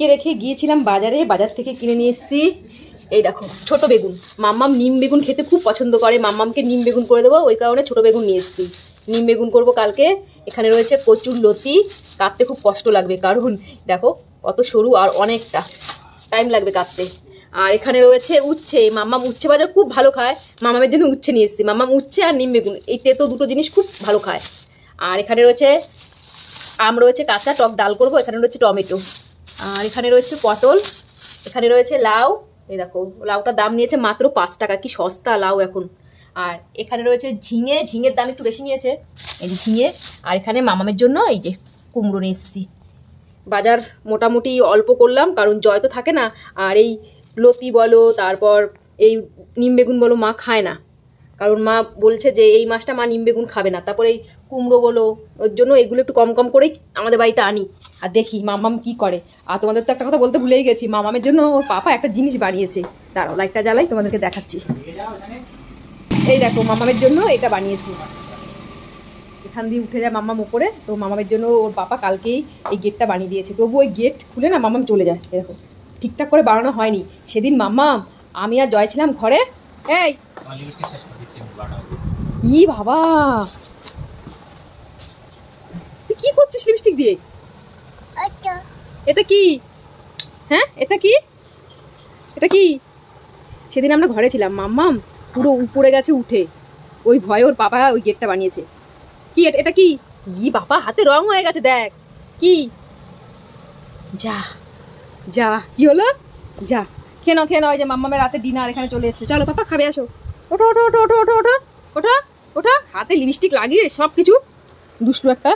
রেখে গিয়েছিলাম বাজারে, বাজার থেকে কিনে নিয়ে এসেছি। এই দেখো ছোট বেগুন, মাম্মাম নিম বেগুন খেতে খুব পছন্দ করে, মাম্মামকে নিম বেগুন করে দেবো, ওই কারণে ছোট বেগুন নিয়ে এসেছি। নিম বেগুন করবো কালকে। এখানে রয়েছে কচুর লতি, কাটতে খুব কষ্ট লাগবে কারণ দেখো কত সরু আর অনেকটা টাইম লাগবে কাটতে। আর এখানে রয়েছে উচ্ছে, মাম্মাম উচ্ছে ভাজা খুব ভালো খায়, মামামের জন্য উচ্ছে নিয়ে এসেছি। মাম্মাম উচ্ছে আর নিম বেগুন এই তেতো দুটো জিনিস খুব ভালো খায়। আর এখানে রয়েছে আম, রয়েছে কাঁচা টক ডাল করবো, এখানে রয়েছে টমেটো, আর এখানে রয়েছে পটল, এখানে রয়েছে লাউ। এই দেখো লাউটার দাম নিয়েছে মাত্র 5 টাকা, কি সস্তা লাউ এখন। আর এখানে রয়েছে ঝিঙে, ঝিঙের দাম একটু বেশি নিয়েছে, এই যে ঝিঙে। আর এখানে মামামের জন্য এই যে কুমড়ো নিয়ে এসেছি। বাজার মোটামুটি অল্প করলাম কারণ জয় তো থাকে না, আর এই লতি বলো তারপর এই নিম বেগুন বলো মা খায় না, কারণ মা বলছে যে এই মাসটা মা নিম বেগুন খাবে না। তারপরে এই কুমড়ো বলো, ওর জন্য এগুলো একটু কম কম করেই আমাদের বাড়িতে আনি। আর দেখি মামাম কি করে। আর তোমাদের তো একটা কথা বলতে ভুলেই গেছি, মামামের জন্য ওর পাপা একটা জিনিস বানিয়েছে। দাঁড়াও লাইটটা জ্বালাই, তোমাদেরকে দেখাচ্ছি। এই দেখো মামামের জন্য এটা বানিয়েছে, এখান দিয়ে উঠে যায় মামাম উপরে, তো মামামের জন্য ওর পাপা কালকেই এই গেটটা বানিয়ে দিয়েছে। তবু ওই গেট খুলে না মামাম চলে যায়। দেখো ঠিকঠাক করে বানানো হয়নি। সেদিন মামাম, আমি আর জয় ছিলাম ঘরে। এই ই বাবা, তুই কি করছিস লিপস্টিক দিয়ে? এটা কি? হ্যাঁ এটা কি? এটা কি? সেদিন আমরা ঘরে ছিলাম, মাম্মাম পুরো উপরে গেছে উঠে, ওই ভয়ে ওর বাবা ওই গেটটা বানিয়েছে। কি এটা কি? ই বাবা হাতে রং হয়ে গেছে, দেখ কি। যা যা, কি হলো? যা খেয়ে নাও খেয়ে নাও। ওই যে মাম্মামের রাতে ডিনার এখানে চলে এসেছে। চলো পাপা খাবে, আসো। ওঠো ওঠো ওঠো ওঠো ওঠো ওঠো ওঠো ওঠো। হাতে লিপস্টিক লাগিয়ে সব কিছু, দুষ্টু একটা।